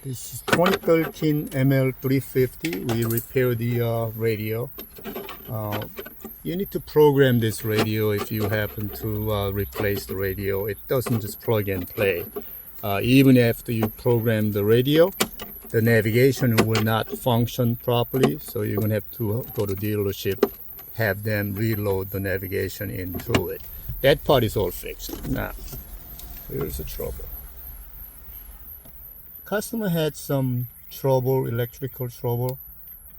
This is 2013 ML350. We repaired the radio. You need to program this radio if you happen to replace the radio. It doesn't just plug and play. Even after you program the radio, the navigation will not function properly. So you're going to have to go to dealership, have them reload the navigation into it. That part is all fixed. Now, here's the trouble. Customer had some trouble, electrical trouble,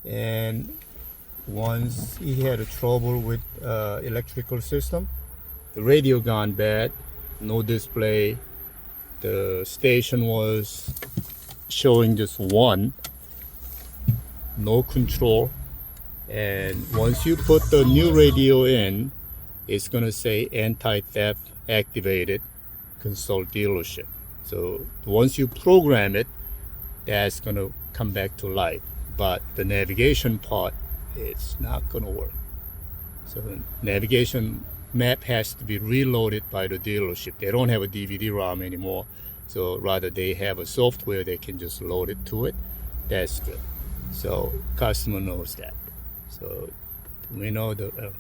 and once he had a trouble with electrical system, the radio gone bad, no display, the station was showing just one, no control, and once you put the new radio in, it's gonna say anti-theft activated, consult dealership. So once you program it, that's going to come back to life. But the navigation part, it's not going to work. So the navigation map has to be reloaded by the dealership. They don't have a DVD-ROM anymore. So rather they have a software they can just load it to it. That's good. So customer knows that. So we know the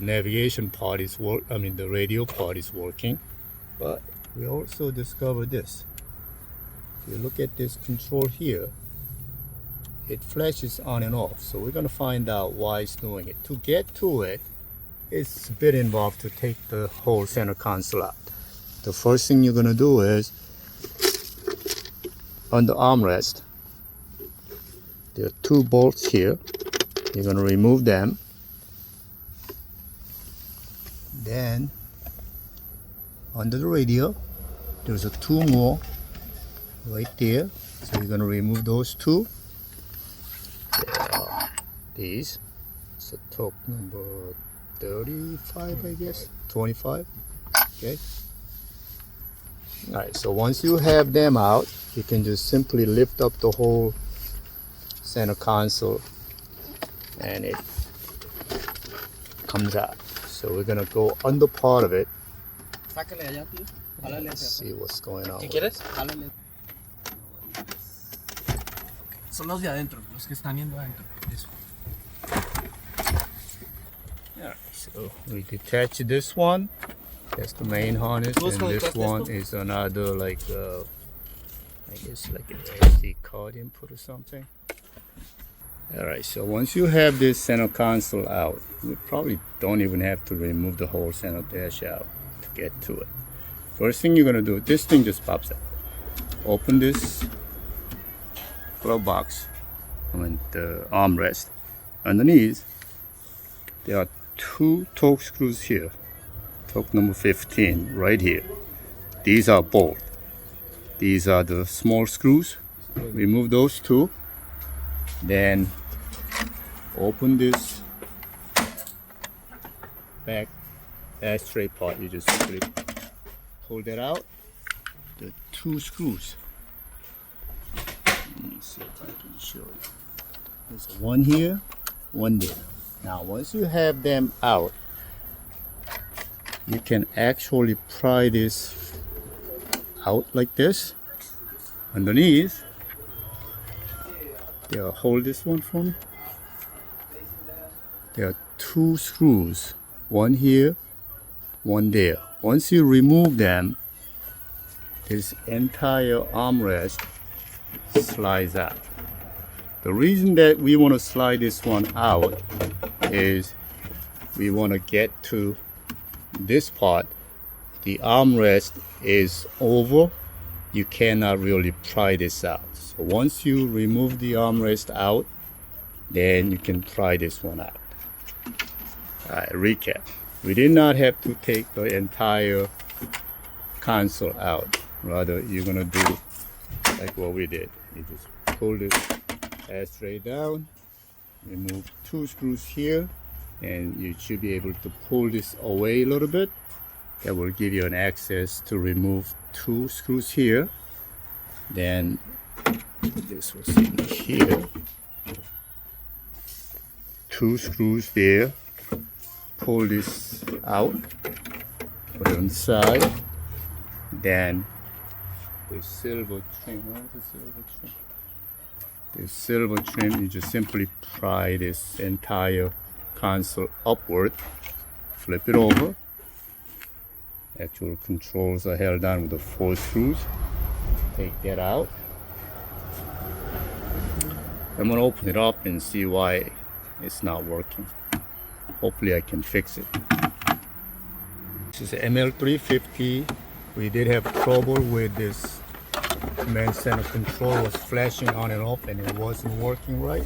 navigation part is the radio part is working, but we also discovered this. If you look at this control here, it flashes on and off. So we're going to find out why it's doing it. To get to it, it's a bit involved to take the whole center console out. The first thing you're going to do is, on the armrest, there are two bolts here. You're going to remove them. Then, under the radio, there's two more right there. So you're going to remove those two. These. It's a top number 35, I guess. 25. Okay. Alright, so once you have them out, you can just simply lift up the whole center console and it comes out. So we're going to go under part of it. Let's see what's going on. ¿Qué quieres? Son los de adentro, los que están yendo adentro. Eso. Alright, so we detach this one. That's the main harness, and this one is another, like I guess like an SD card input or something. Alright, so once you have this center console out, you probably don't even have to remove the whole center dash out to get to it. First thing you're going to do, this thing just pops out. Open this glove box, the armrest. Underneath, there are two torque screws here. Torque number 15 right here. These are both. These are the small screws. Remove those two. Then open this back ashtray part. You just pull that out. The two screws. Let me see if I can show you. There's one here, one there. Now once you have them out, you can actually pry this out like this. Underneath, hold this one for me. There are two screws, one here, one there. Once you remove them, this entire armrest slides out. The reason that we want to slide this one out is we want to get to this part. The armrest is over. You cannot really pry this out. So once you remove the armrest out, then you can pry this one out. Alright, recap. We did not have to take the entire console out. Rather, you're going to do like what we did. You just pull this ashtray down, remove two screws here, and you should be able to pull this away a little bit. That will give you an access to remove two screws here. Then this was in here. Two screws there. Pull this out, put it on the side. Then the silver trim. Where's the silver trim? The silver trim, you just simply pry this entire console upward, flip it over. Actual controls are held down with the 4 screws. Take that out. I'm gonna open it up and see why it's not working. Hopefully I can fix it. This is ML350. We did have trouble with this command center control. Was flashing on and off and it wasn't working right.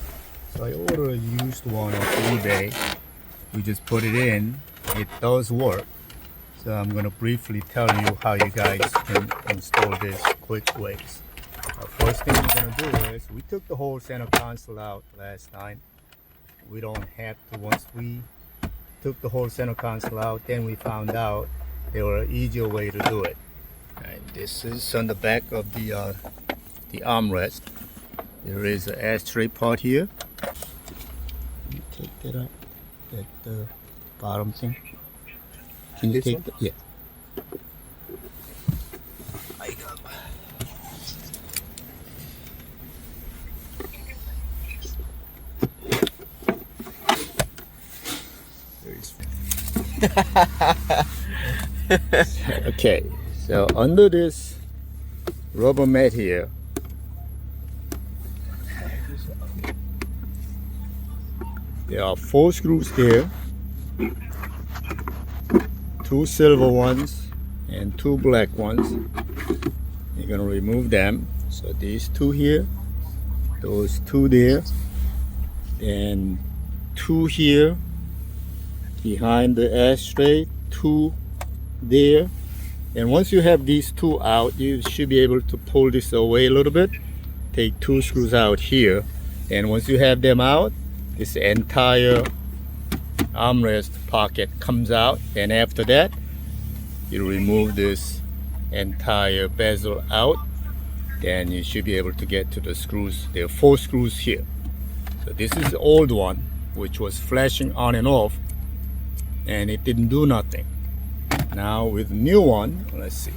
So I ordered a used one off eBay. We just put it in. It does work. So I'm gonna briefly tell you how you guys can install this quick ways. First thing we're gonna do is, we took the whole center console out last time. We don't have to. Once we took the whole center console out, then we found out there were an easier way to do it. And this is on the back of the armrest. There is an ashtray part here. Let me take that out. That bottom thing. Can you take that? Yeah. Okay, so under this rubber mat here, there are 4 screws there, 2 silver ones and 2 black ones. You're gonna remove them. So these 2 here, those 2 there, and 2 here behind the ashtray, 2 there. And once you have these 2 out, you should be able to pull this away a little bit. Take 2 screws out here, and once you have them out, this entire armrest pocket comes out. And after that, you remove this entire bezel out, then you should be able to get to the screws. There are 4 screws here. So this is the old one, which was flashing on and off, and it didn't do nothing. Now with the new one, let's see.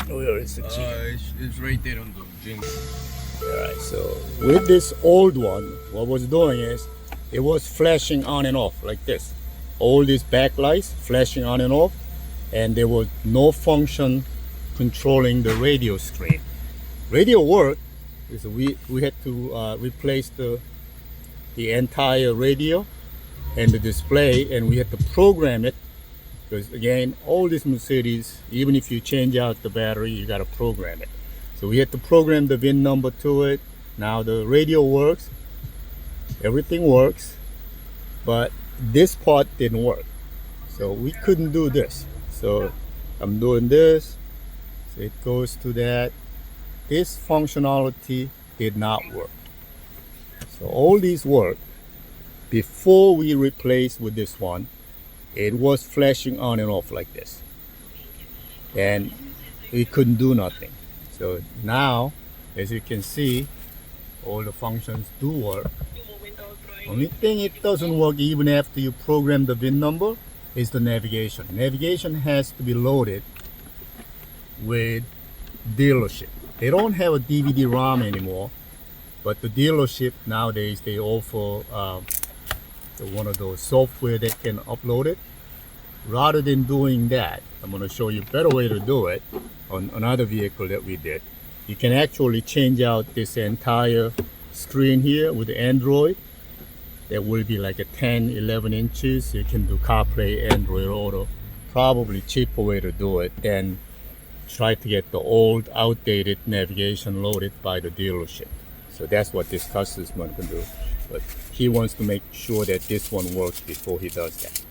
Where is it? It's right there on the gym. Alright, so with this old one, what was doing is, it was flashing on and off like this. All these backlights flashing on and off, and there was no function controlling the radio screen. Radio worked, because we had to replace the entire radio and the display, and we had to program it, because again, all these Mercedes, even if you change out the battery, you got to program it. So we had to program the VIN number to it. Now the radio works, everything works, but this part didn't work. So we couldn't do this. So I'm doing this, so it goes to that. This functionality did not work. So all these work. Before we replaced with this one, it was flashing on and off like this, and we couldn't do nothing. So now, as you can see, all the functions do work. Only thing it doesn't work even after you program the VIN number is the navigation. Navigation has to be loaded with dealership. They don't have a DVD-ROM anymore, but the dealership nowadays, they offer one of those software that can upload it. Rather than doing that, I'm going to show you a better way to do it on another vehicle that we did. You can actually change out this entire screen here with Android. That will be like a 10, 11 inches. You can do Carplay, Android Auto. Probably cheaper way to do it than try to get the old, outdated navigation loaded by the dealership. So that's what this customer can do. But he wants to make sure that this one works before he does that.